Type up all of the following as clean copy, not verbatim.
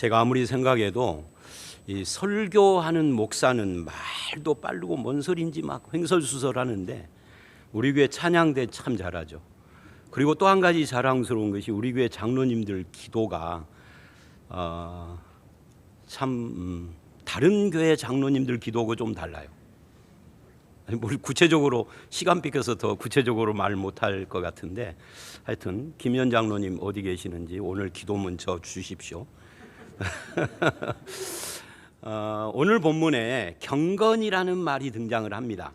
제가 아무리 생각해도 이 설교하는 목사는 말도 빠르고 뭔 소리인지 막 횡설수설하는데 우리 교회 찬양대 참 잘하죠. 그리고 또 한 가지 자랑스러운 것이 우리 교회 장로님들 기도가 참 다른 교회 장로님들 기도하고 좀 달라요. 뭘 구체적으로 시간 뺏겨서 더 구체적으로 말 못할 것 같은데 하여튼 김현 장로님 어디 계시는지 오늘 기도문 저 주십시오. 오늘 본문에 경건이라는 말이 등장을 합니다.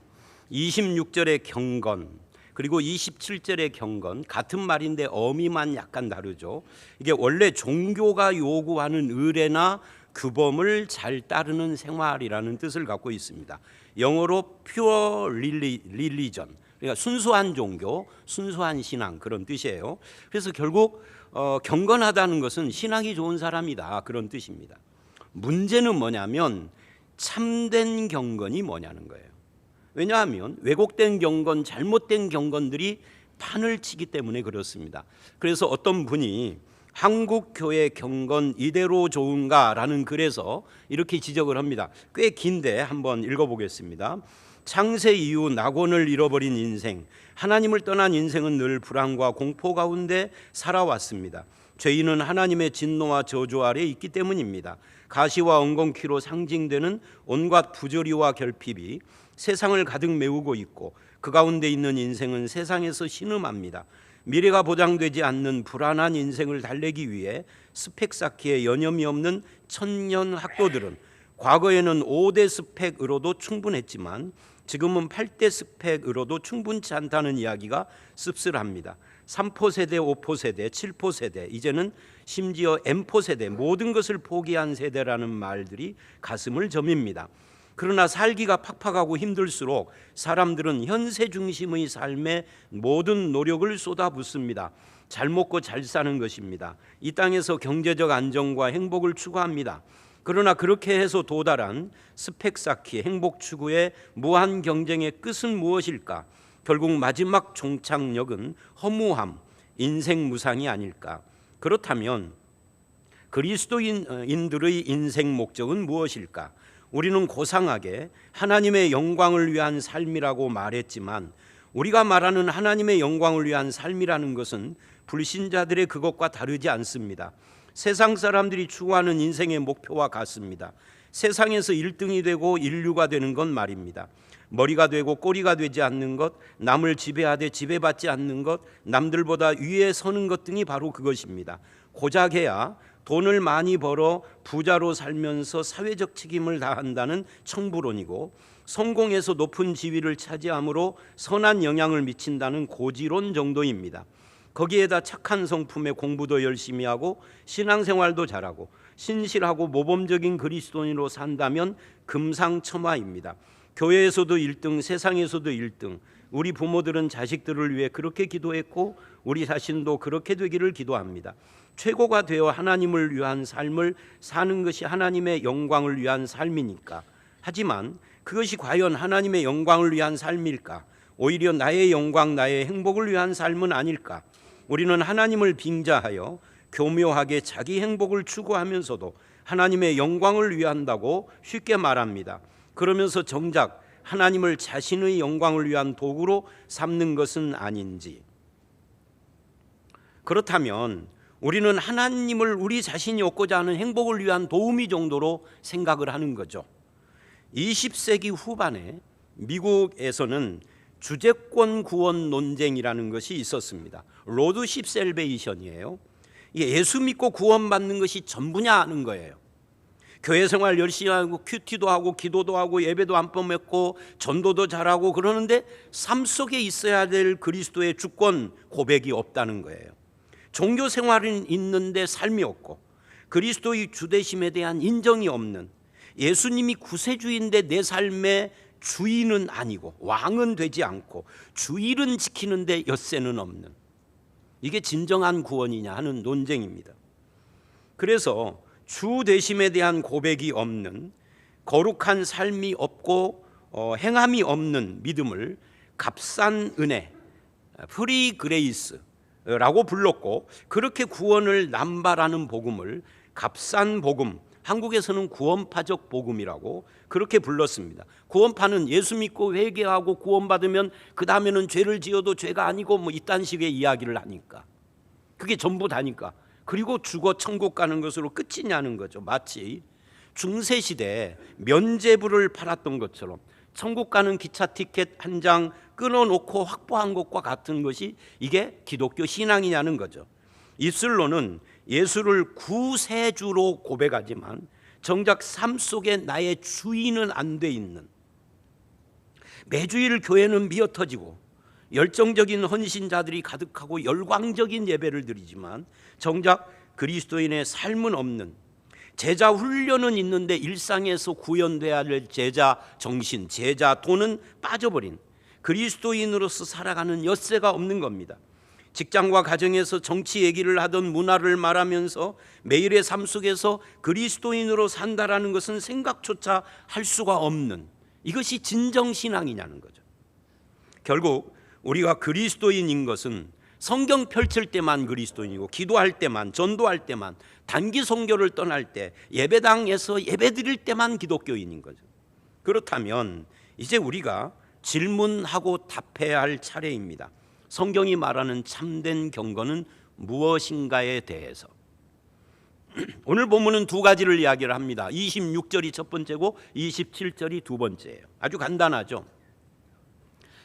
26절의 경건 그리고 27절의 경건 같은 말인데 어미만 약간 다르죠. 이게 원래 종교가 요구하는 의례나 규범을 잘 따르는 생활이라는 뜻을 갖고 있습니다. 영어로 pure religion, 그러니까 순수한 종교, 순수한 신앙 그런 뜻이에요. 그래서 결국 경건하다는 것은 신앙이 좋은 사람이다 그런 뜻입니다. 문제는 뭐냐면 참된 경건이 뭐냐는 거예요. 왜냐하면 왜곡된 경건, 잘못된 경건들이 판을 치기 때문에 그렇습니다. 그래서 어떤 분이 한국 교회 경건 이대로 좋은가라는 글에서 이렇게 지적을 합니다. 꽤 긴데 한번 읽어보겠습니다. 창세 이후 낙원을 잃어버린 인생, 하나님을 떠난 인생은 늘 불안과 공포 가운데 살아왔습니다. 죄인은 하나님의 진노와 저주 아래 있기 때문입니다. 가시와 엉겅퀴로 상징되는 온갖 부조리와 결핍이 세상을 가득 메우고 있고 그 가운데 있는 인생은 세상에서 신음합니다. 미래가 보장되지 않는 불안한 인생을 달래기 위해 스펙 쌓기에 여념이 없는 천년 학도들은 과거에는 5대 스펙으로도 충분했지만 지금은 8대 스펙으로도 충분치 않다는 이야기가 씁쓸합니다. 3포 세대, 5포 세대, 7포 세대, 이제는 심지어 M포 세대, 모든 것을 포기한 세대라는 말들이 가슴을 저밉니다. 그러나 살기가 팍팍하고 힘들수록 사람들은 현세 중심의 삶에 모든 노력을 쏟아붓습니다. 잘 먹고 잘 사는 것입니다. 이 땅에서 경제적 안정과 행복을 추구합니다. 그러나 그렇게 해서 도달한 스펙 쌓기, 행복 추구의 무한 경쟁의 끝은 무엇일까? 결국 마지막 종착역은 허무함, 인생 무상이 아닐까? 그렇다면 그리스도인들의 인생 목적은 무엇일까? 우리는 고상하게 하나님의 영광을 위한 삶이라고 말했지만 우리가 말하는 하나님의 영광을 위한 삶이라는 것은 불신자들의 그것과 다르지 않습니다. 세상 사람들이 추구하는 인생의 목표와 같습니다. 세상에서 1등이 되고 인류가 되는 건 말입니다. 머리가 되고 꼬리가 되지 않는 것, 남을 지배하되 지배받지 않는 것, 남들보다 위에 서는 것 등이 바로 그것입니다. 고작해야 돈을 많이 벌어 부자로 살면서 사회적 책임을 다한다는 청부론이고 성공해서 높은 지위를 차지함으로 선한 영향을 미친다는 고지론 정도입니다. 거기에다 착한 성품에 공부도 열심히 하고 신앙생활도 잘하고 신실하고 모범적인 그리스도인으로 산다면 금상첨화입니다. 교회에서도 1등, 세상에서도 1등. 우리 부모들은 자식들을 위해 그렇게 기도했고 우리 자신도 그렇게 되기를 기도합니다. 최고가 되어 하나님을 위한 삶을 사는 것이 하나님의 영광을 위한 삶이니까. 하지만 그것이 과연 하나님의 영광을 위한 삶일까? 오히려 나의 영광, 나의 행복을 위한 삶은 아닐까? 우리는 하나님을 빙자하여 교묘하게 자기 행복을 추구하면서도 하나님의 영광을 위한다고 쉽게 말합니다. 그러면서 정작 하나님을 자신의 영광을 위한 도구로 삼는 것은 아닌지. 그렇다면 우리는 하나님을 우리 자신이 얻고자 하는 행복을 위한 도우미 정도로 생각을 하는 거죠. 20세기 후반에 미국에서는 주재권 구원 논쟁이라는 것이 있었습니다. 로드십 셀베이션이에요. 예수 믿고 구원받는 것이 전부냐 하는 거예요. 교회 생활 열심히 하고 큐티도 하고 기도도 하고 예배도 안 빼먹고 전도도 잘하고 그러는데 삶 속에 있어야 될 그리스도의 주권 고백이 없다는 거예요. 종교 생활은 있는데 삶이 없고 그리스도의 주되심에 대한 인정이 없는, 예수님이 구세주인데 내 삶의 주인은 아니고 왕은 되지 않고 주일은 지키는데 엿새는 없는, 이게 진정한 구원이냐 하는 논쟁입니다. 그래서 주 되심에 대한 고백이 없는, 거룩한 삶이 없고 행함이 없는 믿음을 값싼 은혜, 프리 그레이스라고 불렀고, 그렇게 구원을 남발하는 복음을 값싼 복음, 한국에서는 구원파적 복음이라고 그렇게 불렀습니다. 구원파는 예수 믿고 회개하고 구원받으면 그 다음에는 죄를 지어도 죄가 아니고 뭐 이딴 식의 이야기를 하니까 그게 전부 다니까. 그리고 죽어 천국 가는 것으로 끝이냐는 거죠. 마치 중세시대에 면죄부를 팔았던 것처럼 천국 가는 기차 티켓 한 장 끊어놓고 확보한 것과 같은 것이 이게 기독교 신앙이냐는 거죠. 입술로는 예수를 구세주로 고백하지만 정작 삶 속에 나의 주인은 안 돼 있는, 매주일 교회는 미어터지고 열정적인 헌신자들이 가득하고 열광적인 예배를 드리지만 정작 그리스도인의 삶은 없는, 제자 훈련은 있는데 일상에서 구현돼야 할 제자 정신, 제자 돈은 빠져버린 그리스도인으로서 살아가는 엿새가 없는 겁니다. 직장과 가정에서 정치 얘기를 하던 문화를 말하면서 매일의 삶 속에서 그리스도인으로 산다라는 것은 생각조차 할 수가 없는, 이것이 진정신앙이냐는 거죠. 결국 우리가 그리스도인인 것은 성경 펼칠 때만 그리스도인이고, 기도할 때만, 전도할 때만, 단기 선교를 떠날 때, 예배당에서 예배드릴 때만 기독교인인 거죠. 그렇다면 이제 우리가 질문하고 답해야 할 차례입니다. 성경이 말하는 참된 경건은 무엇인가에 대해서. 오늘 본문은 두 가지를 이야기를 합니다. 26절이 첫 번째고 27절이 두 번째예요. 아주 간단하죠.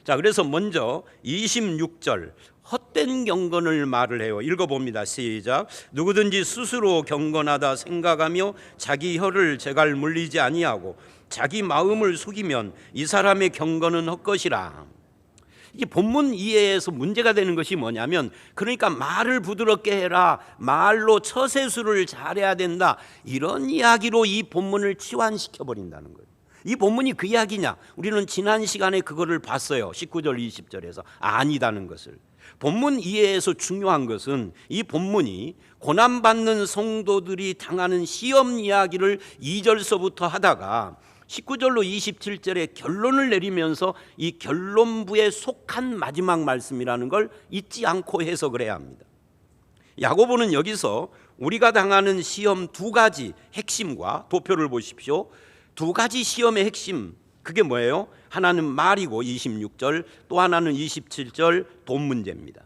자, 그래서 먼저 26절 헛된 경건을 말을 해요. 읽어봅니다. 시작. 누구든지 스스로 경건하다 생각하며 자기 혀를 제갈 물리지 아니하고 자기 마음을 속이면 이 사람의 경건은 헛것이라. 이 본문 이해에서 문제가 되는 것이 뭐냐면, 그러니까 말을 부드럽게 해라, 말로 처세술을 잘해야 된다, 이런 이야기로 이 본문을 치환시켜 버린다는 거예요. 이 본문이 그 이야기냐? 우리는 지난 시간에 그거를 봤어요. 19절 20절에서 아니다는 것을. 본문 이해에서 중요한 것은 이 본문이 고난받는 성도들이 당하는 시험 이야기를 2절서부터 하다가 19절로 27절에 결론을 내리면서 이 결론부에 속한 마지막 말씀이라는 걸 잊지 않고 해석을 해야 합니다. 야고보는 여기서 우리가 당하는 시험 두 가지 핵심과 도표를 보십시오. 두 가지 시험의 핵심, 그게 뭐예요? 하나는 말이고 26절, 또 하나는 27절 돈 문제입니다.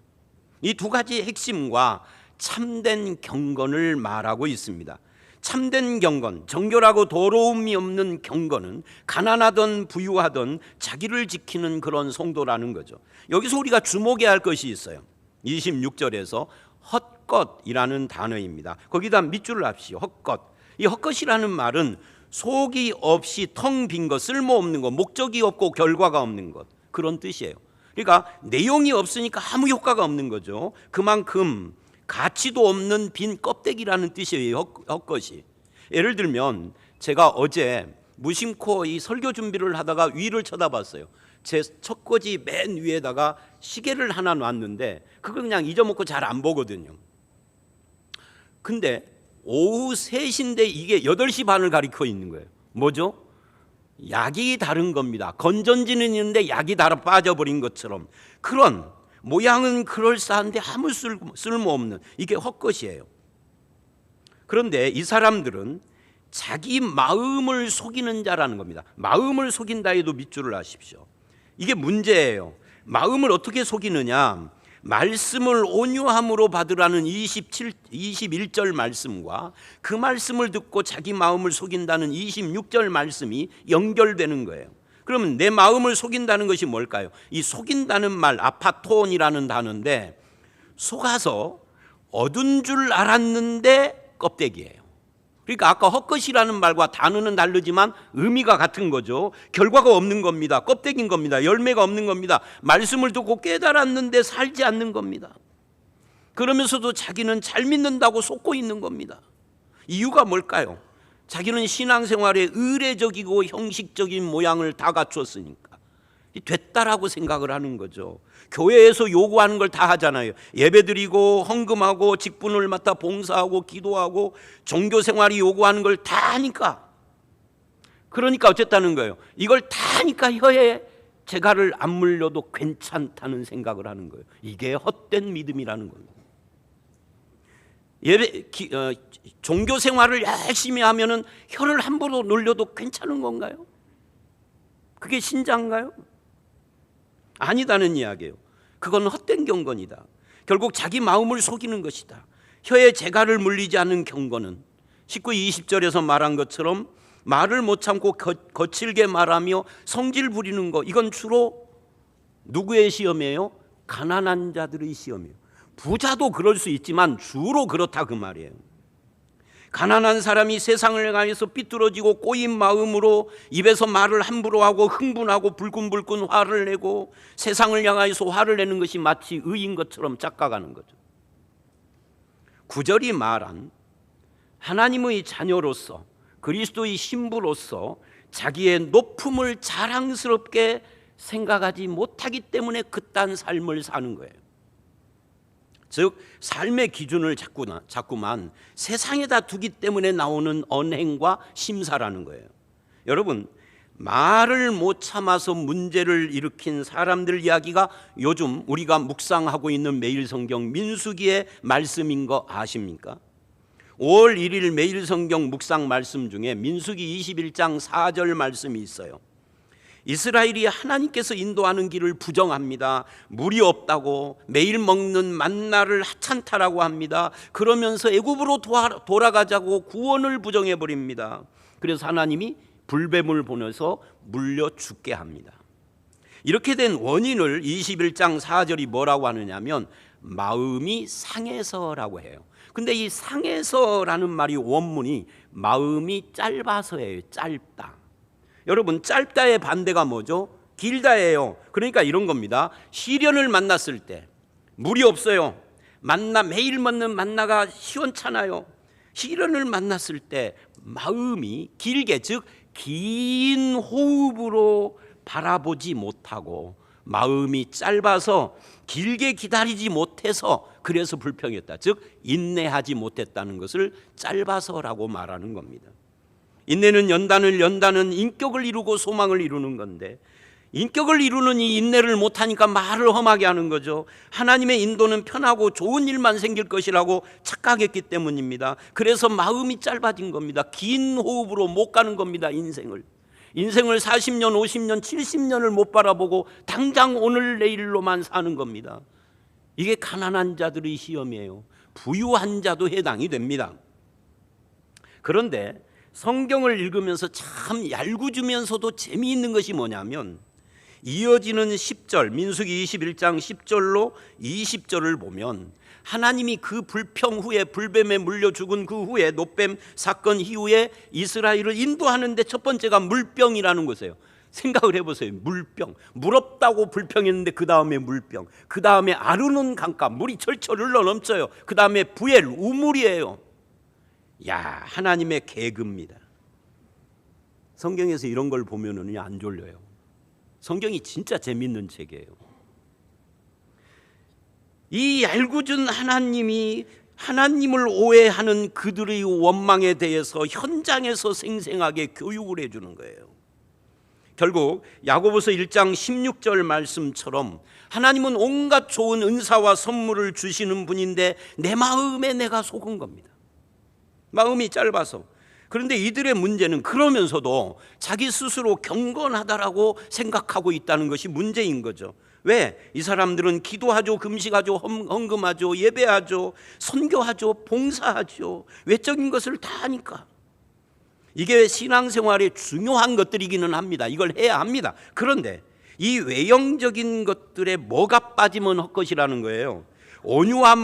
이 두 가지 핵심과 참된 경건을 말하고 있습니다. 참된 경건, 정결하고 더러움이 없는 경건은 가난하던 부유하던 자기를 지키는 그런 성도라는 거죠. 여기서 우리가 주목해야 할 것이 있어요. 26절에서 헛것이라는 단어입니다. 거기다 밑줄을 합시오. 헛것. 이 헛것이라는 말은 속이 없이 텅 빈 것, 쓸모없는 것, 목적이 없고 결과가 없는 것, 그런 뜻이에요. 그러니까 내용이 없으니까 아무 효과가 없는 거죠. 그만큼 가치도 없는 빈 껍데기라는 뜻이에요. 헛것이. 예를 들면 제가 어제 무심코 이 설교 준비를 하다가 위를 쳐다봤어요. 제 첫꽂이 맨 위에다가 시계를 하나 놨는데 그걸 그냥 잊어먹고 잘 안 보거든요. 근데 오후 3시인데 이게 8시 반을 가리켜 있는 거예요. 뭐죠? 약이 다른 겁니다. 건전지는 있는데 약이 달아 빠져버린 것처럼, 그런 모양은 그럴싸한데 아무 쓸모없는, 이게 헛것이에요. 그런데 이 사람들은 자기 마음을 속이는 자라는 겁니다. 마음을 속인다 해도 밑줄을 하십시오. 이게 문제예요. 마음을 어떻게 속이느냐? 말씀을 온유함으로 받으라는 21절 말씀과 그 말씀을 듣고 자기 마음을 속인다는 26절 말씀이 연결되는 거예요. 그러면 내 마음을 속인다는 것이 뭘까요? 이 속인다는 말, 아파톤이라는 단어인데, 속아서 얻은 줄 알았는데 껍데기예요. 그러니까 아까 헛것이라는 말과 단어는 다르지만 의미가 같은 거죠. 결과가 없는 겁니다. 껍데기인 겁니다. 열매가 없는 겁니다. 말씀을 듣고 깨달았는데 살지 않는 겁니다. 그러면서도 자기는 잘 믿는다고 속고 있는 겁니다. 이유가 뭘까요? 자기는 신앙생활에 의례적이고 형식적인 모양을 다 갖췄으니까 됐다라고 생각을 하는 거죠. 교회에서 요구하는 걸 다 하잖아요. 예배드리고 헌금하고 직분을 맡아 봉사하고 기도하고 종교생활이 요구하는 걸 다 하니까, 그러니까 어쨌다는 거예요. 이걸 다 하니까 혀에 재갈을 안 물려도 괜찮다는 생각을 하는 거예요. 이게 헛된 믿음이라는 겁니다. 종교 생활을 열심히 하면은 혀를 함부로 놀려도 괜찮은 건가요? 그게 신자인가요? 아니다는 이야기예요. 그건 헛된 경건이다. 결국 자기 마음을 속이는 것이다. 혀에 재갈을 물리지 않는 경건은 19, 20절에서 말한 것처럼 말을 못 참고 거칠게 말하며 성질 부리는 것, 이건 주로 누구의 시험이에요? 가난한 자들의 시험이에요. 부자도 그럴 수 있지만 주로 그렇다 그 말이에요. 가난한 사람이 세상을 향해서 삐뚤어지고 꼬인 마음으로 입에서 말을 함부로 하고 흥분하고 불끈불끈 화를 내고 세상을 향해서 화를 내는 것이 마치 의인 것처럼 착각하는 거죠. 구절이 말한 하나님의 자녀로서 그리스도의 신부로서 자기의 높음을 자랑스럽게 생각하지 못하기 때문에 그딴 삶을 사는 거예요. 즉 삶의 기준을 자꾸만 세상에다 두기 때문에 나오는 언행과 심사라는 거예요. 여러분, 말을 못 참아서 문제를 일으킨 사람들 이야기가 요즘 우리가 묵상하고 있는 매일 성경 민수기의 말씀인 거 아십니까? 5월 1일 매일 성경 묵상 말씀 중에 민수기 21장 4절 말씀이 있어요. 이스라엘이 하나님께서 인도하는 길을 부정합니다. 물이 없다고 매일 먹는 만나를 하찮다라고 합니다. 그러면서 애굽으로 돌아가자고 구원을 부정해 버립니다. 그래서 하나님이 불뱀을 보내서 물려 죽게 합니다. 이렇게 된 원인을 21장 4절이 뭐라고 하느냐면 마음이 상해서라고 해요. 근데 이 상해서라는 말이 원문이 마음이 짧아서예요. 짧다. 여러분, 짧다의 반대가 뭐죠? 길다예요. 그러니까 이런 겁니다. 시련을 만났을 때 물이 없어요. 매일 먹는 만나가 시원찮아요. 시련을 만났을 때 마음이 길게, 즉 긴 호흡으로 바라보지 못하고 마음이 짧아서 길게 기다리지 못해서 그래서 불평했다. 즉 인내하지 못했다는 것을 짧아서라고 말하는 겁니다. 인내는 연다는 인격을 이루고 소망을 이루는 건데 인격을 이루는 이 인내를 못하니까 말을 험하게 하는 거죠. 하나님의 인도는 편하고 좋은 일만 생길 것이라고 착각했기 때문입니다. 그래서 마음이 짧아진 겁니다. 긴 호흡으로 못 가는 겁니다. 인생을 40년, 50년, 70년을 못 바라보고 당장 오늘 내일로만 사는 겁니다. 이게 가난한 자들의 시험이에요. 부유한 자도 해당이 됩니다. 그런데 성경을 읽으면서 참 얄궂으면서도 재미있는 것이 뭐냐면 이어지는 10절, 민수기 21장 10절로 20절을 보면 하나님이 그 불평 후에 불뱀에 물려 죽은 그 후에 노뱀 사건 이후에 이스라엘을 인도하는데 첫 번째가 물병이라는 것이에요. 생각을 해보세요. 물병, 물 없다고 불평했는데 그 다음에 물병, 그 다음에 아르논 강가 물이 철철 흘러넘쳐요. 그 다음에 부엘 우물이에요. 야, 하나님의 계급입니다. 성경에서 이런 걸 보면은 안 졸려요. 성경이 진짜 재밌는 책이에요. 이 얄궂은 하나님이 하나님을 오해하는 그들의 원망에 대해서 현장에서 생생하게 교육을 해주는 거예요. 결국 야고보서 1장 16절 말씀처럼 하나님은 온갖 좋은 은사와 선물을 주시는 분인데 내 마음에 내가 속은 겁니다. 마음이 짧아서. 그런데 이들의 문제는 그러면서도 자기 스스로 경건하다라고 생각하고 있다는 것이 문제인 거죠. 왜? 이 사람들은 기도하죠, 금식하죠, 헌금하죠, 예배하죠, 선교하죠, 봉사하죠. 외적인 것을 다 하니까. 이게 신앙생활에 중요한 것들이기는 합니다. 이걸 해야 합니다. 그런데 이 외형적인 것들에 뭐가 빠지면 헛것이라는 거예요. 온유한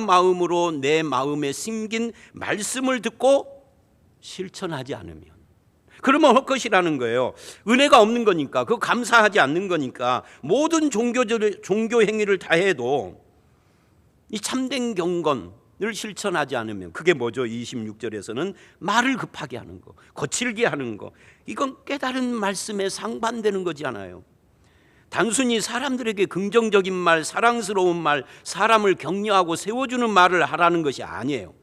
마음으로 내 마음에 심긴 말씀을 듣고 실천하지 않으면 그러면 헛것이라는 거예요. 은혜가 없는 거니까, 그거 감사하지 않는 거니까 모든 종교 행위를 다 해도 이 참된 경건을 실천하지 않으면 그게 뭐죠? 26절에서는 말을 급하게 하는 거, 거칠게 하는 거, 이건 깨달은 말씀에 상반되는 거지 않아요. 단순히 사람들에게 긍정적인 말, 사랑스러운 말, 사람을 격려하고 세워주는 말을 하라는 것이 아니에요.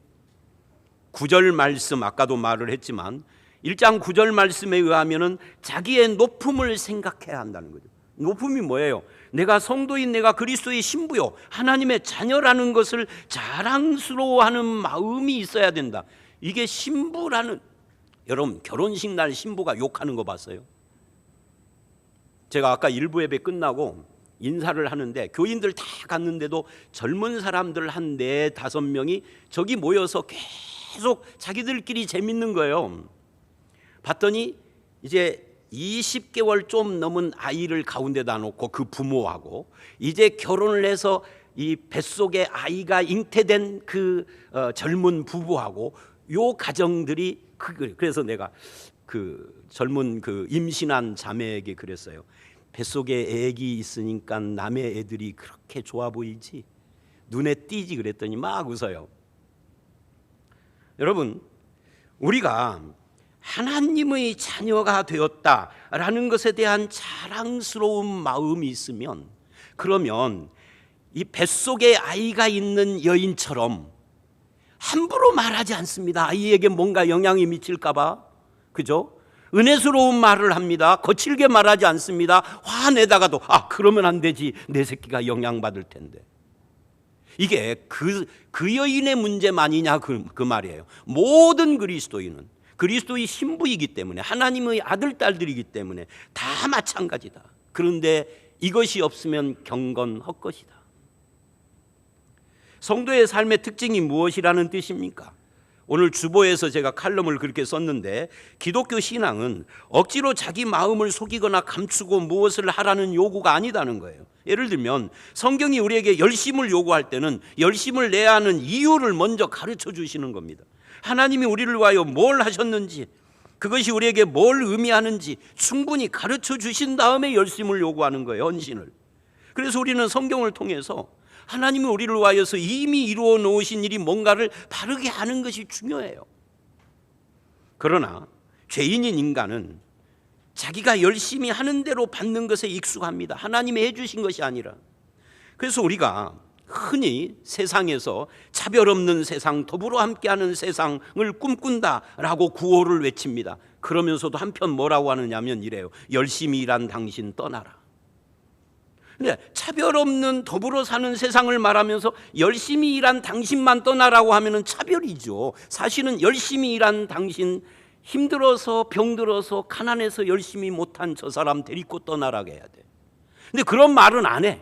9절 말씀, 아까도 말을 했지만 1장 9절 말씀에 의하면은 자기의 높음을 생각해야 한다는 거죠. 높음이 뭐예요? 내가 성도인 내가 그리스도의 신부요 하나님의 자녀라는 것을 자랑스러워하는 마음이 있어야 된다. 이게 신부라는, 여러분 결혼식 날 신부가 욕하는 거 봤어요? 제가 아까 일부 예배 끝나고 인사를 하는데 교인들 다 갔는데도 젊은 사람들 한 4-5명이 저기 모여서 계속 자기들끼리 재밌는 거예요. 봤더니 이제 20개월 좀 넘은 아이를 가운데다 놓고 그 부모하고 이제 결혼을 해서 이 뱃속에 아이가 잉태된 그 젊은 부부하고 요 가정들이, 그래서 내가 그 젊은 그 임신한 자매에게 그랬어요. 뱃속에 애기 있으니까 남의 애들이 그렇게 좋아 보이지? 눈에 띄지? 그랬더니 막 웃어요. 여러분, 우리가 하나님의 자녀가 되었다라는 것에 대한 자랑스러운 마음이 있으면, 그러면 이 뱃속에 아이가 있는 여인처럼 함부로 말하지 않습니다. 아이에게 뭔가 영향이 미칠까 봐. 그죠? 은혜스러운 말을 합니다. 거칠게 말하지 않습니다. 화내다가도 그러면 안 되지, 내 새끼가 영향받을 텐데. 이게 그 여인의 문제만이냐 그 말이에요. 모든 그리스도인은 그리스도의 신부이기 때문에, 하나님의 아들 딸들이기 때문에 다 마찬가지다. 그런데 이것이 없으면 경건 헛것이다. 성도의 삶의 특징이 무엇이라는 뜻입니까? 오늘 주보에서 제가 칼럼을 그렇게 썼는데, 기독교 신앙은 억지로 자기 마음을 속이거나 감추고 무엇을 하라는 요구가 아니다는 거예요. 예를 들면 성경이 우리에게 열심을 요구할 때는 열심을 내야 하는 이유를 먼저 가르쳐 주시는 겁니다. 하나님이 우리를 위하여 뭘 하셨는지, 그것이 우리에게 뭘 의미하는지 충분히 가르쳐 주신 다음에 열심을 요구하는 거예요, 헌신을. 그래서 우리는 성경을 통해서 하나님이 우리를 위하여서 이미 이루어 놓으신 일이 뭔가를 바르게 하는 것이 중요해요. 그러나 죄인인 인간은 자기가 열심히 하는 대로 받는 것에 익숙합니다. 하나님이 해주신 것이 아니라. 그래서 우리가 흔히 세상에서 차별 없는 세상, 더불어 함께하는 세상을 꿈꾼다라고 구호를 외칩니다. 그러면서도 한편 뭐라고 하느냐면 이래요. 열심히 일한 당신 떠나라. 근데 차별 없는 더불어 사는 세상을 말하면서 열심히 일한 당신만 떠나라고 하면은 차별이죠. 사실은 열심히 일한 당신, 힘들어서 병들어서 가난해서 열심히 못한 저 사람 데리고 떠나라고 해야 돼. 근데 그런 말은 안 해.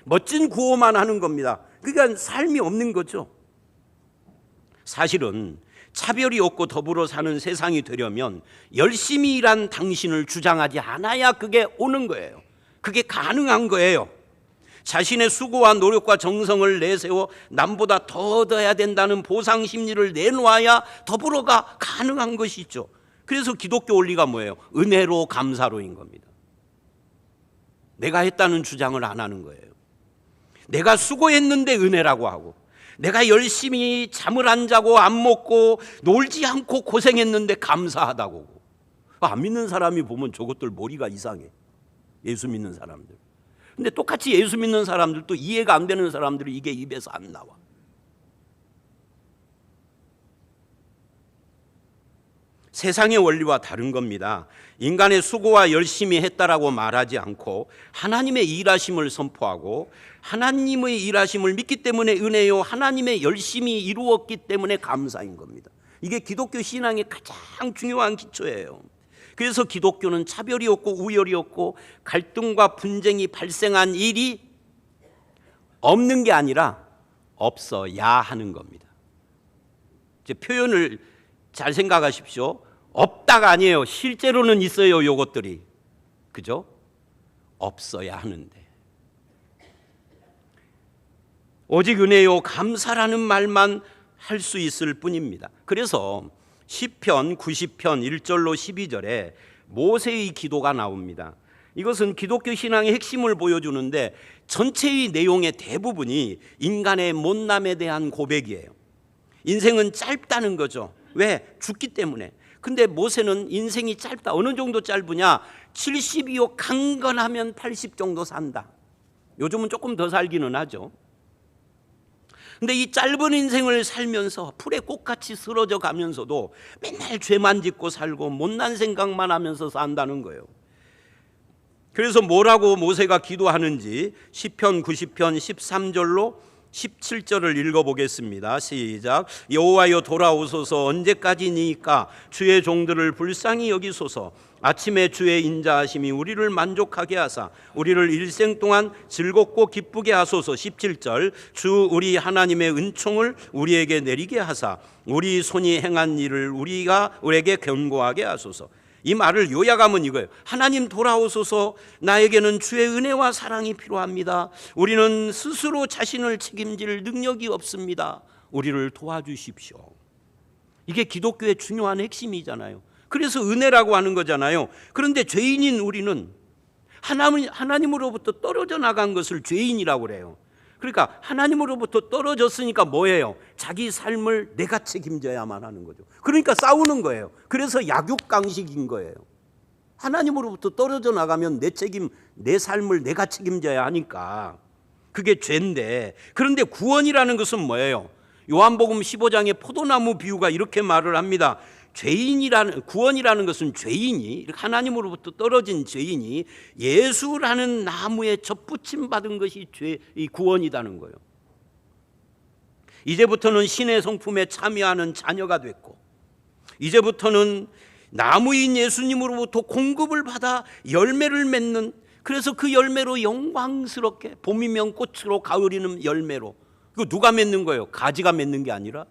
멋진 구호만 하는 겁니다. 그러니까 삶이 없는 거죠. 사실은 차별이 없고 더불어 사는 세상이 되려면 열심히 일한 당신을 주장하지 않아야 그게 오는 거예요. 그게 가능한 거예요. 자신의 수고와 노력과 정성을 내세워 남보다 더 얻어야 된다는 보상 심리를 내놓아야 더불어가 가능한 것이죠. 그래서 기독교 원리가 뭐예요? 은혜로 감사로인 겁니다. 내가 했다는 주장을 안 하는 거예요. 내가 수고했는데 은혜라고 하고, 내가 열심히 잠을 안 자고 안 먹고 놀지 않고 고생했는데 감사하다고. 안 믿는 사람이 보면 저것들 머리가 이상해. 예수 믿는 사람들. 근데 똑같이 예수 믿는 사람들도 이해가 안 되는 사람들이 이게 입에서 안 나와. 세상의 원리와 다른 겁니다. 인간의 수고와 열심히 했다라고 말하지 않고 하나님의 일하심을 선포하고, 하나님의 일하심을 믿기 때문에 은혜요, 하나님의 열심히 이루었기 때문에 감사인 겁니다. 이게 기독교 신앙의 가장 중요한 기초예요. 그래서 기독교는 차별이 없고 우열이 없고 갈등과 분쟁이 발생한 일이 없는 게 아니라 없어야 하는 겁니다. 이제 표현을 잘 생각하십시오. 없다가 아니에요. 실제로는 있어요, 요것들이. 그죠? 없어야 하는데. 오직 은혜요 감사라는 말만 할 수 있을 뿐입니다. 그래서 시편 90편 1절로 12절에 모세의 기도가 나옵니다. 이것은 기독교 신앙의 핵심을 보여주는데 전체의 내용의 대부분이 인간의 못남에 대한 고백이에요. 인생은 짧다는 거죠. 왜? 죽기 때문에. 근데 모세는 인생이 짧다. 어느 정도 짧으냐? 70이요 강건하면 80 정도 산다. 요즘은 조금 더 살기는 하죠. 근데 이 짧은 인생을 살면서 풀의 꽃같이 쓰러져 가면서도 맨날 죄만 짓고 살고 못난 생각만 하면서 산다는 거예요. 그래서 뭐라고 모세가 기도하는지 시편 90편 13절로 17절을 읽어보겠습니다. 시작. 여호와여 돌아오소서. 언제까지니까 주의 종들을 불쌍히 여기소서. 아침에 주의 인자하심이 우리를 만족하게 하사 우리를 일생 동안 즐겁고 기쁘게 하소서. 17절. 주 우리 하나님의 은총을 우리에게 내리게 하사 우리 손이 행한 일을 우리에게 견고하게 하소서. 이 말을 요약하면 이거예요. 하나님 돌아오소서. 나에게는 주의 은혜와 사랑이 필요합니다. 우리는 스스로 자신을 책임질 능력이 없습니다. 우리를 도와주십시오. 이게 기독교의 중요한 핵심이잖아요. 그래서 은혜라고 하는 거잖아요. 그런데 죄인인 우리는 하나님으로부터 떨어져 나간 것을 죄인이라고 그래요. 그러니까 하나님으로부터 떨어졌으니까 뭐예요? 자기 삶을 내가 책임져야만 하는 거죠. 그러니까 싸우는 거예요. 그래서 약육강식인 거예요. 하나님으로부터 떨어져 나가면 내 삶을 내가 책임져야 하니까 그게 죄인데, 그런데 구원이라는 것은 뭐예요? 요한복음 15장의 포도나무 비유가 이렇게 말을 합니다. 구원이라는 것은 죄인이, 하나님으로부터 떨어진 죄인이 예수라는 나무에 접붙임 받은 것이 이 구원이라는 거예요. 이제부터는 신의 성품에 참여하는 자녀가 됐고, 이제부터는 나무인 예수님으로부터 공급을 받아 열매를 맺는, 그래서 그 열매로 영광스럽게 봄이면 꽃으로 가을이면 열매로, 이거 누가 맺는 거예요? 가지가 맺는 게 아니라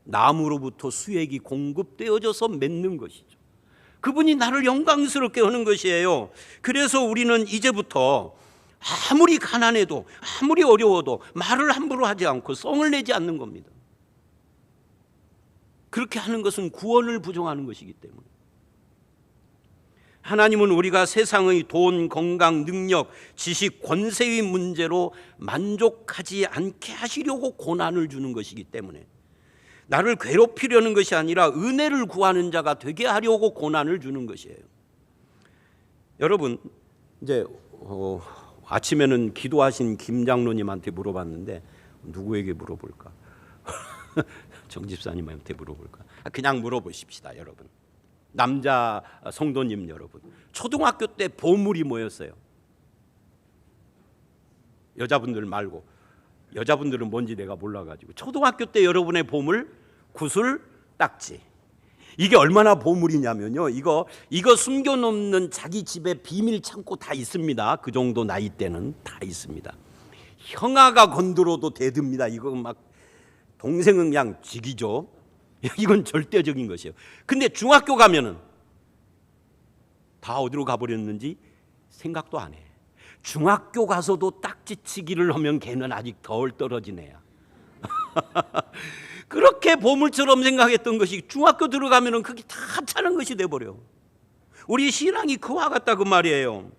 나무로부터 수액이 공급되어져서 맺는 것이죠. 그분이 나를 영광스럽게 하는 것이에요. 그래서 우리는 이제부터 아무리 가난해도 아무리 어려워도 말을 함부로 하지 않고 썽을 내지 않는 겁니다. 그렇게 하는 것은 구원을 부정하는 것이기 때문에. 하나님은 우리가 세상의 돈, 건강, 능력, 지식, 권세의 문제로 만족하지 않게 하시려고 고난을 주는 것이기 때문에, 나를 괴롭히려는 것이 아니라 은혜를 구하는 자가 되게 하려고 고난을 주는 것이에요. 여러분, 이제 아침에는 기도하신 김 장로님한테 물어봤는데 누구에게 물어볼까? 정 집사님한테 물어볼까? 그냥 물어보십시다, 여러분. 남자 성도님 여러분, 초등학교 때 보물이 뭐였어요? 여자분들 말고, 여자분들은 뭔지 내가 몰라가지고, 초등학교 때 여러분의 보물, 구슬, 딱지. 이게 얼마나 보물이냐면요, 이거 숨겨놓는 자기 집에 비밀 창고 다 있습니다. 그 정도 나이 때는 다 있습니다. 형아가 건드려도 대듭니다. 이거 막 동생은 그냥 죽이죠. 이건 절대적인 것이에요. 근데 중학교 가면은 다 어디로 가버렸는지 생각도 안 해. 중학교 가서도 딱지치기를 하면 걔는 아직 덜 떨어진 애야. 그렇게 보물처럼 생각했던 것이 중학교 들어가면은 그게 다 하찮은 것이 돼버려. 우리 신앙이 그와 같다 그 말이에요.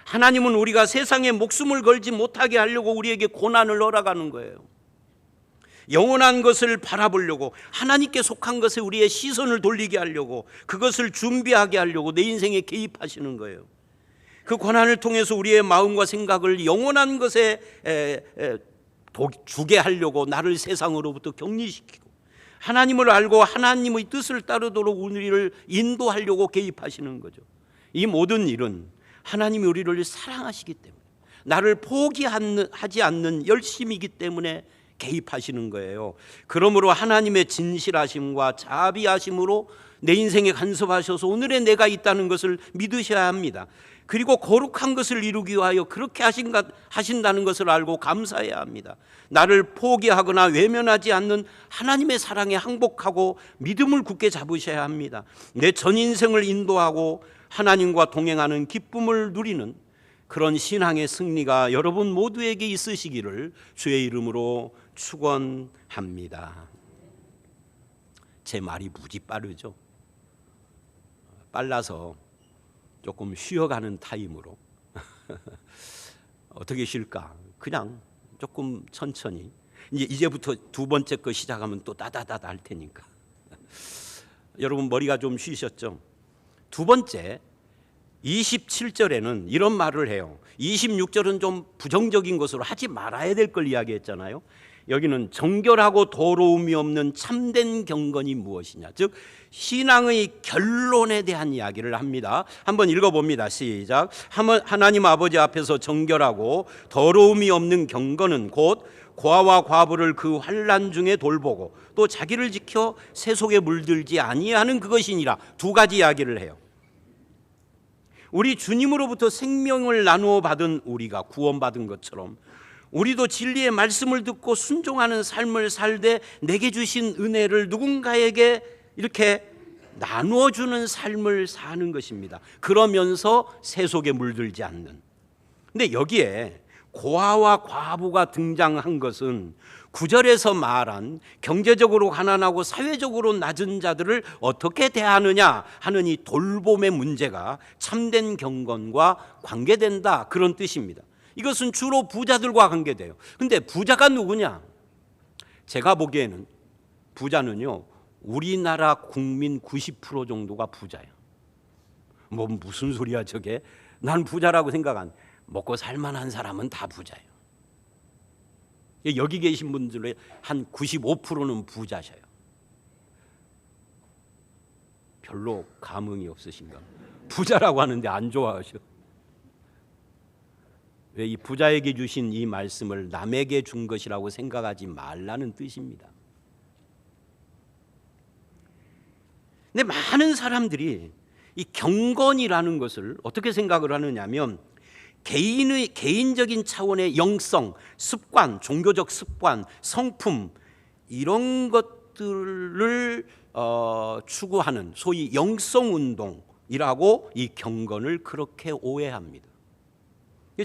하나님은 우리가 세상에 목숨을 걸지 못하게 하려고 우리에게 고난을 허락하는 거예요. 영원한 것을 바라보려고, 하나님께 속한 것에 우리의 시선을 돌리게 하려고, 그것을 준비하게 하려고 내 인생에 개입하시는 거예요. 그 고난을 통해서 우리의 마음과 생각을 영원한 것에 주게 하려고 나를 세상으로부터 격리시키고, 하나님을 알고 하나님의 뜻을 따르도록 우리를 인도하려고 개입하시는 거죠. 이 모든 일은 하나님이 우리를 사랑하시기 때문에, 나를 포기하지 않는 열심이기 때문에 개입하시는 거예요. 그러므로 하나님의 진실하심과 자비하심으로 내 인생에 간섭하셔서 오늘의 내가 있다는 것을 믿으셔야 합니다. 그리고 거룩한 것을 이루기 위하여 그렇게 하신다는 것을 알고 감사해야 합니다. 나를 포기하거나 외면하지 않는 하나님의 사랑에 항복하고 믿음을 굳게 잡으셔야 합니다. 내 전 인생을 인도하고 하나님과 동행하는 기쁨을 누리는 그런 신앙의 승리가 여러분 모두에게 있으시기를 주의 이름으로 축원합니다. 제 말이 무지 빠르죠? 빨라서 조금 쉬어가는 타임으로 어떻게 쉴까? 그냥 조금 천천히. 이제부터 두 번째 거 시작하면 또 다다다다 할 테니까. 여러분 머리가 좀 쉬셨죠? 두 번째 27절에는 이런 말을 해요. 26절은 좀 부정적인 것으로 하지 말아야 될 걸 이야기했잖아요. 여기는 정결하고 더러움이 없는 참된 경건이 무엇이냐, 즉 신앙의 결론에 대한 이야기를 합니다. 한번 읽어봅니다. 시작. 하나님 아버지 앞에서 정결하고 더러움이 없는 경건은 곧 고아와 과부를 그 환난 중에 돌보고 또 자기를 지켜 세속에 물들지 아니하는 그것이니라. 두 가지 이야기를 해요. 우리 주님으로부터 생명을 나누어 받은 우리가 구원받은 것처럼 우리도 진리의 말씀을 듣고 순종하는 삶을 살되 내게 주신 은혜를 누군가에게 이렇게 나누어 주는 삶을 사는 것입니다. 그러면서 세속에 물들지 않는. 근데 여기에 고아와 과부가 등장한 것은 9절에서 말한 경제적으로 가난하고 사회적으로 낮은 자들을 어떻게 대하느냐 하는 이 돌봄의 문제가 참된 경건과 관계된다, 그런 뜻입니다. 이것은 주로 부자들과 관계돼요. 근데 부자가 누구냐? 제가 보기에는 부자는요, 우리나라 국민 90% 정도가 부자예요. 뭐 무슨 소리야 저게? 난 부자라고 생각 안 해. 먹고 살만한 사람은 다 부자예요. 여기 계신 분들의 한 95%는 부자셔요. 별로 감흥이 없으신가? 부자라고 하는데 안 좋아하셔. 왜? 이 부자에게 주신 이 말씀을 남에게 준 것이라고 생각하지 말라는 뜻입니다. 근데 많은 사람들이 이 경건이라는 것을 어떻게 생각을 하느냐면 개인적인 차원의 영성, 습관, 종교적 습관, 성품 이런 것들을 추구하는 소위 영성운동이라고 이 경건을 그렇게 오해합니다.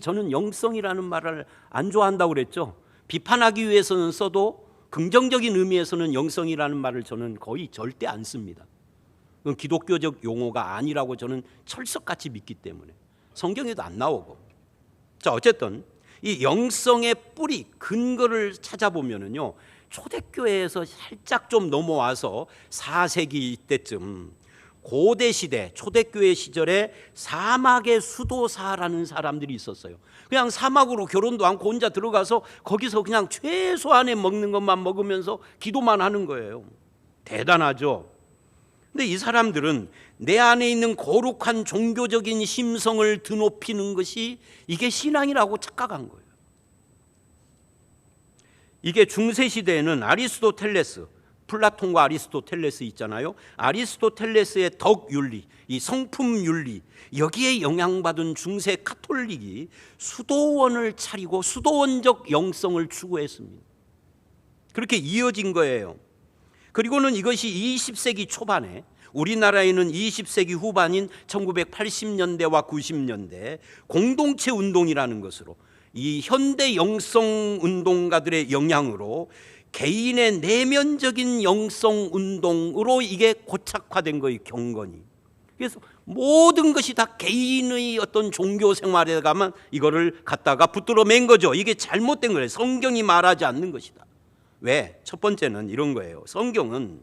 저는 영성이라는 말을 안 좋아한다고 그랬죠. 비판하기 위해서는 써도 긍정적인 의미에서는 영성이라는 말을 저는 거의 절대 안 씁니다. 그건 기독교적 용어가 아니라고 저는 철석같이 믿기 때문에 성경에도 안 나오고. 자, 어쨌든 이 영성의 뿌리, 근거를 찾아보면은요, 초대교회에서 살짝 좀 넘어와서 4세기 때쯤 고대 시대 초대교회 시절에 사막의 수도사라는 사람들이 있었어요. 그냥 사막으로 결혼도 않고 혼자 들어가서 거기서 그냥 최소한의 먹는 것만 먹으면서 기도만 하는 거예요. 대단하죠. 근데 이 사람들은 내 안에 있는 거룩한 종교적인 심성을 드높이는 것이 이게 신앙이라고 착각한 거예요. 이게 중세시대에는 아리스토텔레스, 플라톤과 아리스토텔레스 있잖아요. 아리스토텔레스의 덕윤리, 이 성품윤리, 여기에 영향받은 중세 카톨릭이 수도원을 차리고 수도원적 영성을 추구했습니다. 그렇게 이어진 거예요. 그리고는 이것이 20세기 초반에, 우리나라에는 20세기 후반인 1980년대와 90년대 공동체 운동이라는 것으로, 이 현대 영성 운동가들의 영향으로 개인의 내면적인 영성 운동으로 이게 고착화된 거예요, 경건이. 그래서 모든 것이 다 개인의 어떤 종교 생활에 가면 이거를 갖다가 붙들어 맨 거죠. 이게 잘못된 거예요. 성경이 말하지 않는 것이다. 왜? 첫 번째는 이런 거예요. 성경은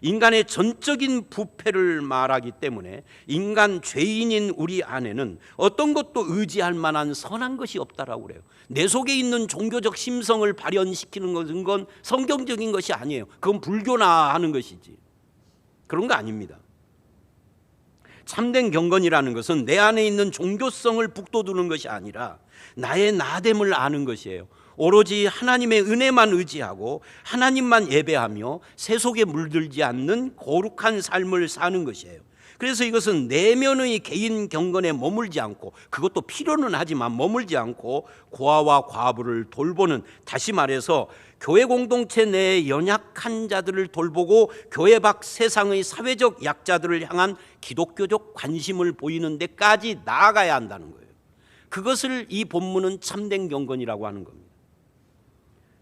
인간의 전적인 부패를 말하기 때문에 인간 죄인인 우리 안에는 어떤 것도 의지할 만한 선한 것이 없다라고 그래요. 내 속에 있는 종교적 심성을 발현시키는 것은 건 성경적인 것이 아니에요. 그건 불교나 하는 것이지. 그런 거 아닙니다. 참된 경건이라는 것은 내 안에 있는 종교성을 북돋우는 것이 아니라 나의 나됨을 아는 것이에요. 오로지 하나님의 은혜만 의지하고 하나님만 예배하며 세속에 물들지 않는 거룩한 삶을 사는 것이에요. 그래서 이것은 내면의 개인 경건에 머물지 않고, 그것도 필요는 하지만 머물지 않고 고아와 과부를 돌보는, 다시 말해서 교회 공동체 내의 연약한 자들을 돌보고 교회 밖 세상의 사회적 약자들을 향한 기독교적 관심을 보이는 데까지 나아가야 한다는 거예요. 그것을 이 본문은 참된 경건이라고 하는 겁니다.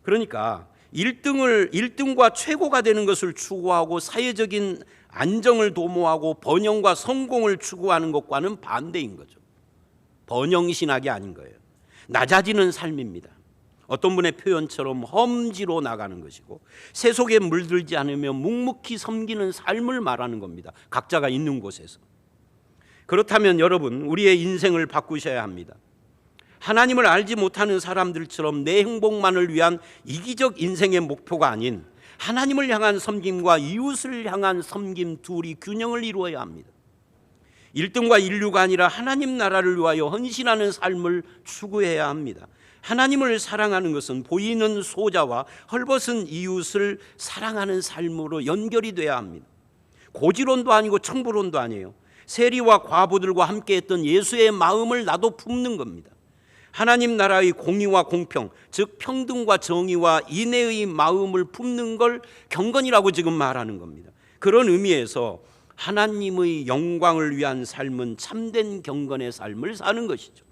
그러니까 1등과 최고가 되는 것을 추구하고 사회적인 안정을 도모하고 번영과 성공을 추구하는 것과는 반대인 거죠. 번영신학이 아닌 거예요. 낮아지는 삶입니다. 어떤 분의 표현처럼 험지로 나가는 것이고 세속에 물들지 않으며 묵묵히 섬기는 삶을 말하는 겁니다. 각자가 있는 곳에서. 그렇다면 여러분, 우리의 인생을 바꾸셔야 합니다. 하나님을 알지 못하는 사람들처럼 내 행복만을 위한 이기적 인생의 목표가 아닌 하나님을 향한 섬김과 이웃을 향한 섬김 둘이 균형을 이루어야 합니다. 1등과 인류가 아니라 하나님 나라를 위하여 헌신하는 삶을 추구해야 합니다. 하나님을 사랑하는 것은 보이는 소자와 헐벗은 이웃을 사랑하는 삶으로 연결이 돼야 합니다. 고지론도 아니고 청부론도 아니에요. 세리와 과부들과 함께했던 예수의 마음을 나도 품는 겁니다. 하나님 나라의 공의와 공평, 즉 평등과 정의와 인애의 마음을 품는 걸 경건이라고 지금 말하는 겁니다. 그런 의미에서 하나님의 영광을 위한 삶은 참된 경건의 삶을 사는 것이죠.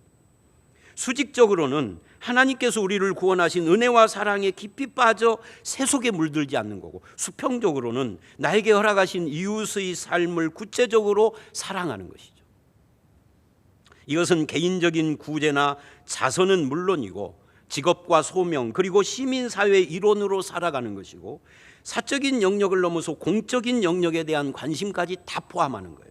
수직적으로는 하나님께서 우리를 구원하신 은혜와 사랑에 깊이 빠져 세속에 물들지 않는 거고, 수평적으로는 나에게 허락하신 이웃의 삶을 구체적으로 사랑하는 것이죠. 이것은 개인적인 구제나 자선은 물론이고 직업과 소명 그리고 시민사회의 일원으로 살아가는 것이고, 사적인 영역을 넘어서 공적인 영역에 대한 관심까지 다 포함하는 거예요.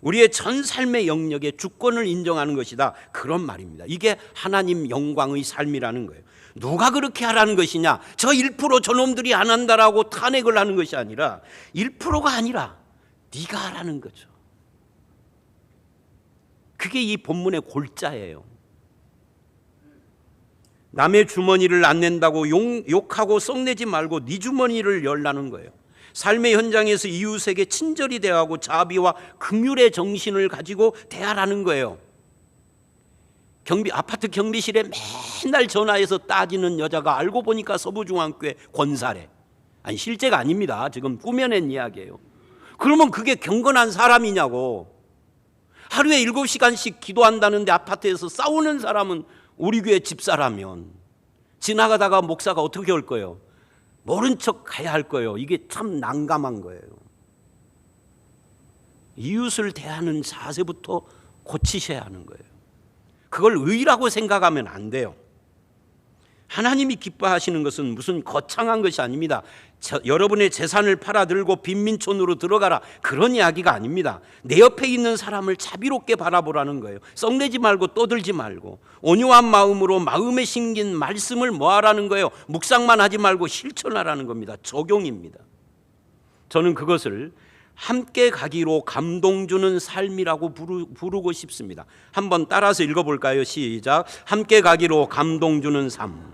우리의 전 삶의 영역에 주권을 인정하는 것이다, 그런 말입니다. 이게 하나님 영광의 삶이라는 거예요. 누가 그렇게 하라는 것이냐, 저 1% 저놈들이 안 한다라고 탄핵을 하는 것이 아니라 1%가 아니라 네가 하라는 거죠. 그게 이 본문의 골자예요. 남의 주머니를 안 낸다고 욕하고 썩내지 말고 네 주머니를 열라는 거예요. 삶의 현장에서 이웃에게 친절히 대하고 자비와 긍휼의 정신을 가지고 대하라는 거예요. 아파트 경비실에 맨날 전화해서 따지는 여자가 알고 보니까 서부중앙교회 권사래. 아니, 실제가 아닙니다. 지금 꾸며낸 이야기예요. 그러면 그게 경건한 사람이냐고. 하루에 7시간씩 기도한다는데 아파트에서 싸우는 사람은 우리 교회 집사라면 지나가다가 목사가 어떻게 할 거예요? 모른 척 가야 할 거예요. 이게 참 난감한 거예요. 이웃을 대하는 자세부터 고치셔야 하는 거예요. 그걸 의라고 생각하면 안 돼요. 하나님이 기뻐하시는 것은 무슨 거창한 것이 아닙니다. 여러분의 재산을 팔아들고 빈민촌으로 들어가라, 그런 이야기가 아닙니다. 내 옆에 있는 사람을 자비롭게 바라보라는 거예요. 썩내지 말고 떠들지 말고 온유한 마음으로 마음에 심긴 말씀을 모아라는 거예요. 묵상만 하지 말고 실천하라는 겁니다. 적용입니다. 저는 그것을 함께 가기로 감동 주는 삶이라고 부르고 싶습니다. 한번 따라서 읽어볼까요? 시작. 함께 가기로 감동 주는 삶.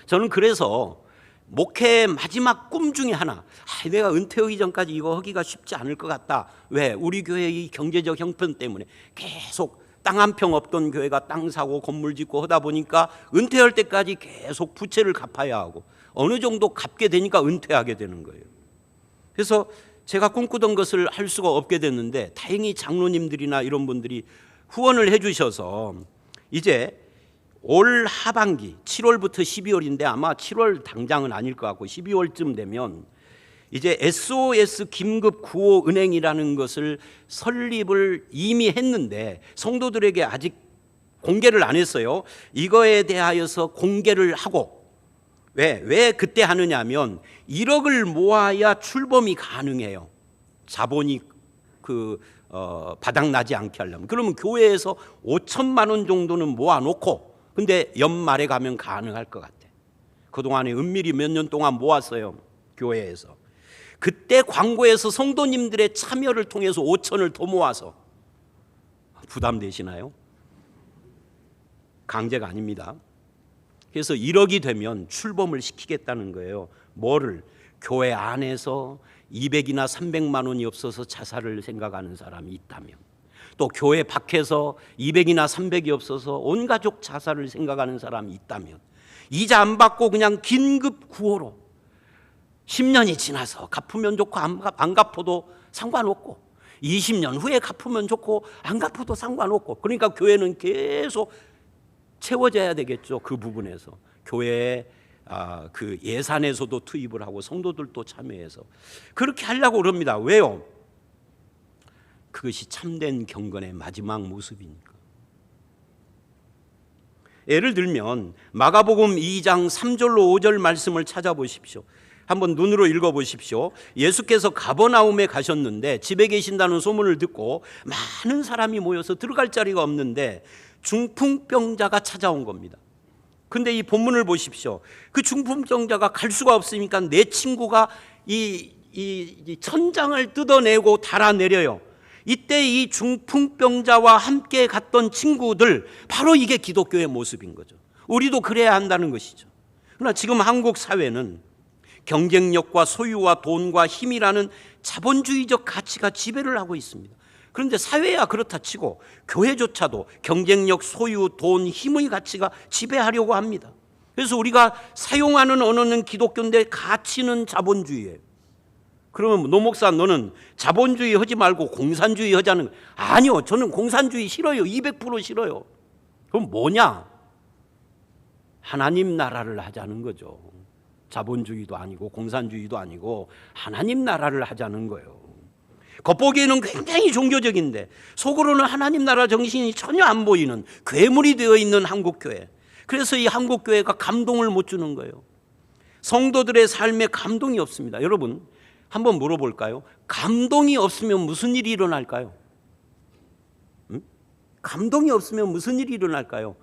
저는 그래서 목회의 마지막 꿈 중에 하나, 내가 은퇴하기 전까지 이거 하기가 쉽지 않을 것 같다. 왜? 우리 교회의 경제적 형편 때문에 계속 땅 한 평 없던 교회가 땅 사고 건물 짓고 하다 보니까 은퇴할 때까지 계속 부채를 갚아야 하고, 어느 정도 갚게 되니까 은퇴하게 되는 거예요. 그래서 제가 꿈꾸던 것을 할 수가 없게 됐는데, 다행히 장로님들이나 이런 분들이 후원을 해 주셔서 이제 올 하반기 7월부터 12월인데 아마 7월 당장은 아닐 것 같고 12월쯤 되면 이제 SOS 긴급 구호 은행이라는 것을 설립을 이미 했는데 성도들에게 아직 공개를 안 했어요. 이거에 대하여서 공개를 하고, 왜 그때 하느냐면 1억을 모아야 출범이 가능해요. 자본이 바닥나지 않게 하려면. 그러면 교회에서 5천만 원 정도는 모아놓고, 근데 연말에 가면 가능할 것 같아. 그동안에 은밀히 몇 년 동안 모았어요, 교회에서. 그때 광고에서 성도님들의 참여를 통해서 5천을 더 모아서. 부담되시나요? 강제가 아닙니다. 그래서 1억이 되면 출범을 시키겠다는 거예요. 뭐를? 교회 안에서 200이나 300만 원이 없어서 자살을 생각하는 사람이 있다면, 또 교회 밖에서 200이나 300이 없어서 온 가족 자살을 생각하는 사람이 있다면, 이자 안 받고 그냥 긴급 구호로 10년이 지나서 갚으면 좋고 안 갚아도 상관없고, 20년 후에 갚으면 좋고 안 갚아도 상관없고, 그러니까 교회는 계속 채워져야 되겠죠. 그 부분에서 교회에 그 예산에서도 투입을 하고 성도들도 참여해서 그렇게 하려고 그럽니다. 왜요? 그것이 참된 경건의 마지막 모습이니까. 예를 들면 마가복음 2장 3절로 5절 말씀을 찾아보십시오. 한번 눈으로 읽어보십시오. 예수께서 가버나움에 가셨는데 집에 계신다는 소문을 듣고 많은 사람이 모여서 들어갈 자리가 없는데 중풍병자가 찾아온 겁니다. 근데 이 본문을 보십시오. 그 중풍병자가 갈 수가 없으니까 내 친구가 이 천장을 뜯어내고 달아내려요. 이때 이 중풍병자와 함께 갔던 친구들, 바로 이게 기독교의 모습인 거죠. 우리도 그래야 한다는 것이죠. 그러나 지금 한국 사회는 경쟁력과 소유와 돈과 힘이라는 자본주의적 가치가 지배를 하고 있습니다. 그런데 사회야 그렇다 치고 교회조차도 경쟁력, 소유, 돈, 힘의 가치가 지배하려고 합니다. 그래서 우리가 사용하는 언어는 기독교인데 가치는 자본주의예요. 그러면 노 목사, 너는 자본주의 하지 말고 공산주의 하자는 거예요. 아니요, 저는 공산주의 싫어요. 200% 싫어요. 그럼 뭐냐? 하나님 나라를 하자는 거죠. 자본주의도 아니고 공산주의도 아니고 하나님 나라를 하자는 거예요. 겉보기에는 굉장히 종교적인데 속으로는 하나님 나라 정신이 전혀 안 보이는 괴물이 되어 있는 한국교회. 그래서 이 한국교회가 감동을 못 주는 거예요. 성도들의 삶에 감동이 없습니다. 여러분, 한번 물어볼까요? 감동이 없으면 무슨 일이 일어날까요? 감동이 없으면 무슨 일이 일어날까요?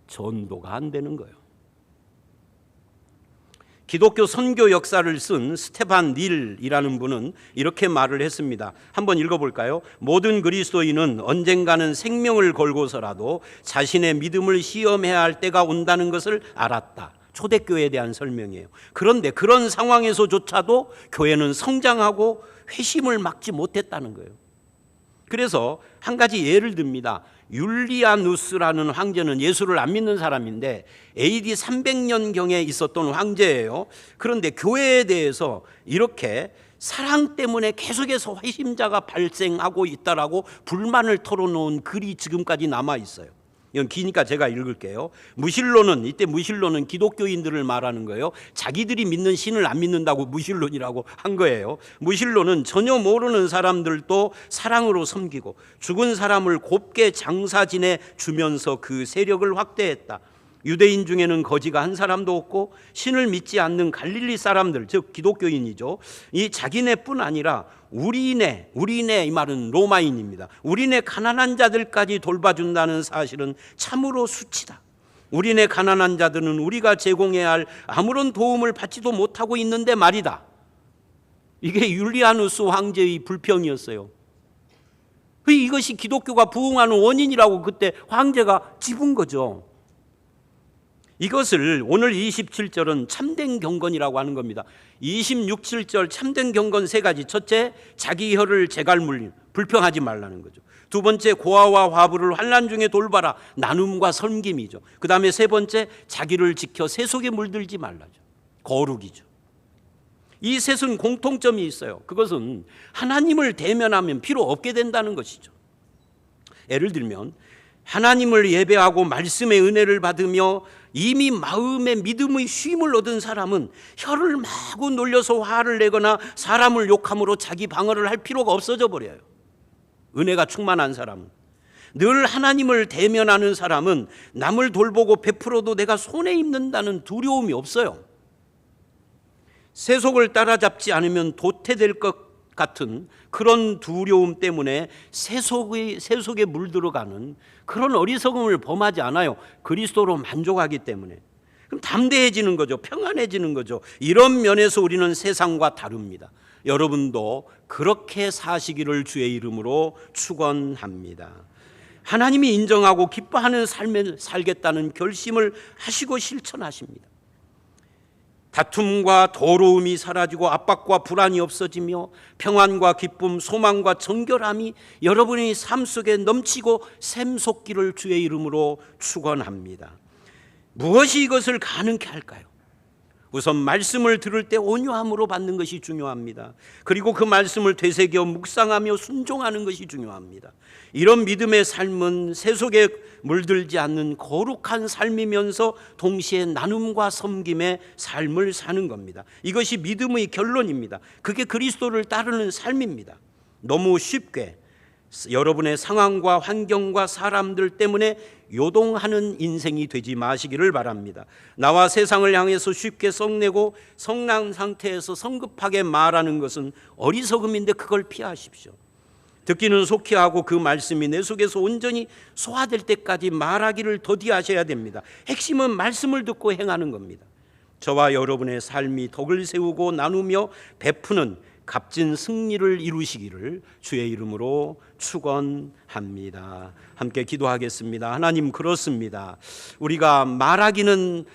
전도가 안 되는 거예요. 기독교 선교 역사를 쓴 스테반 닐이라는 분은 이렇게 말을 했습니다. 한번 읽어볼까요? 모든 그리스도인은 언젠가는 생명을 걸고서라도 자신의 믿음을 시험해야 할 때가 온다는 것을 알았다. 초대교회에 대한 설명이에요. 그런데 그런 상황에서조차도 교회는 성장하고 회심을 막지 못했다는 거예요. 그래서 한 가지 예를 듭니다. 율리아누스라는 황제는 예수를 안 믿는 사람인데 AD 300년경에 있었던 황제예요. 그런데 교회에 대해서 이렇게 사랑 때문에 계속해서 회심자가 발생하고 있다라고 불만을 털어놓은 글이 지금까지 남아 있어요. 이건 기니까 제가 읽을게요. 무신론은, 이때 무신론은 기독교인들을 말하는 거예요. 자기들이 믿는 신을 안 믿는다고 무신론이라고 한 거예요. 무신론은 전혀 모르는 사람들도 사랑으로 섬기고 죽은 사람을 곱게 장사 지내 주면서 그 세력을 확대했다. 유대인 중에는 거지가 한 사람도 없고 신을 믿지 않는 갈릴리 사람들, 즉 기독교인이죠. 이 자기네뿐 아니라 우리네 이 말은 로마인입니다. 우리네 가난한 자들까지 돌봐준다는 사실은 참으로 수치다. 우리네 가난한 자들은 우리가 제공해야 할 아무런 도움을 받지도 못하고 있는데 말이다. 이게 율리아누스 황제의 불평이었어요. 이것이 기독교가 부흥하는 원인이라고 그때 황제가 짚은 거죠. 이것을 오늘 27절은 참된 경건이라고 하는 겁니다. 26절 참된 경건 세 가지. 첫째, 자기 혀를 재갈 물림, 불평하지 말라는 거죠. 두 번째, 고아와 화부를 환난 중에 돌봐라, 나눔과 섬김이죠. 그 다음에 세 번째, 자기를 지켜 세속에 물들지 말라죠. 거룩이죠. 이 셋은 공통점이 있어요. 그것은 하나님을 대면하면 필요 없게 된다는 것이죠. 예를 들면 하나님을 예배하고 말씀의 은혜를 받으며 이미 마음의 믿음의 쉼을 얻은 사람은 혀를 마구 놀려서 화를 내거나 사람을 욕함으로 자기 방어를 할 필요가 없어져 버려요. 은혜가 충만한 사람은. 늘 하나님을 대면하는 사람은 남을 돌보고 베풀어도 내가 손해 입는다는 두려움이 없어요. 세속을 따라잡지 않으면 도태될 것 같은 그런 두려움 때문에 세속에 물들어가는 그런 어리석음을 범하지 않아요. 그리스도로 만족하기 때문에. 그럼 담대해지는 거죠. 평안해지는 거죠. 이런 면에서 우리는 세상과 다릅니다. 여러분도 그렇게 사시기를 주의 이름으로 축원합니다. 하나님이 인정하고 기뻐하는 삶을 살겠다는 결심을 하시고 실천하십니다. 다툼과 더러움이 사라지고 압박과 불안이 없어지며 평안과 기쁨, 소망과 정결함이 여러분의 삶 속에 넘치고 샘솟기를 주의 이름으로 축원합니다. 무엇이 이것을 가능케 할까요? 우선 말씀을 들을 때 온유함으로 받는 것이 중요합니다. 그리고 그 말씀을 되새겨 묵상하며 순종하는 것이 중요합니다. 이런 믿음의 삶은 세속에 물들지 않는 거룩한 삶이면서 동시에 나눔과 섬김의 삶을 사는 겁니다. 이것이 믿음의 결론입니다. 그게 그리스도를 따르는 삶입니다. 너무 쉽게 여러분의 상황과 환경과 사람들 때문에 요동하는 인생이 되지 마시기를 바랍니다. 나와 세상을 향해서 쉽게 성내고 성난 상태에서 성급하게 말하는 것은 어리석음인데 그걸 피하십시오. 듣기는 속히 하고 그 말씀이 내 속에서 온전히 소화될 때까지 말하기를 더디하셔야 됩니다. 핵심은 말씀을 듣고 행하는 겁니다. 저와 여러분의 삶이 덕을 세우고 나누며 베푸는 값진 승리를 이루시기를 주의 이름으로 축원합니다. 함께 기도하겠습니다. 하나님, 그렇습니다. 우리가 말하기는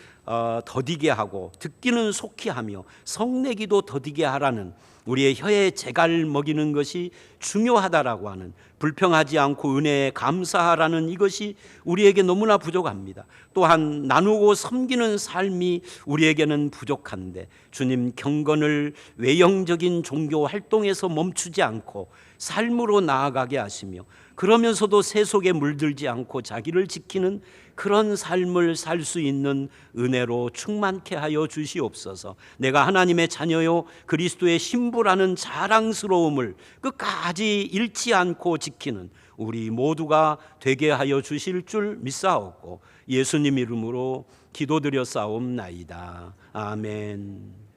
더디게 하고 듣기는 속히 하며 성내기도 더디게 하라는 우리의 혀에 재갈 먹이는 것이 중요하다라고 하는, 불평하지 않고 은혜에 감사하라는 이것이 우리에게 너무나 부족합니다. 또한 나누고 섬기는 삶이 우리에게는 부족한데, 주님, 경건을 외형적인 종교 활동에서 멈추지 않고 삶으로 나아가게 하시며, 그러면서도 세속에 물들지 않고 자기를 지키는 그런 삶을 살 수 있는 은혜로 충만케 하여 주시옵소서. 내가 하나님의 자녀요 그리스도의 신부라는 자랑스러움을 끝까지 잃지 않고 지키는 우리 모두가 되게 하여 주실 줄 믿사옵고 예수님 이름으로 기도드렸사옵나이다. 아멘.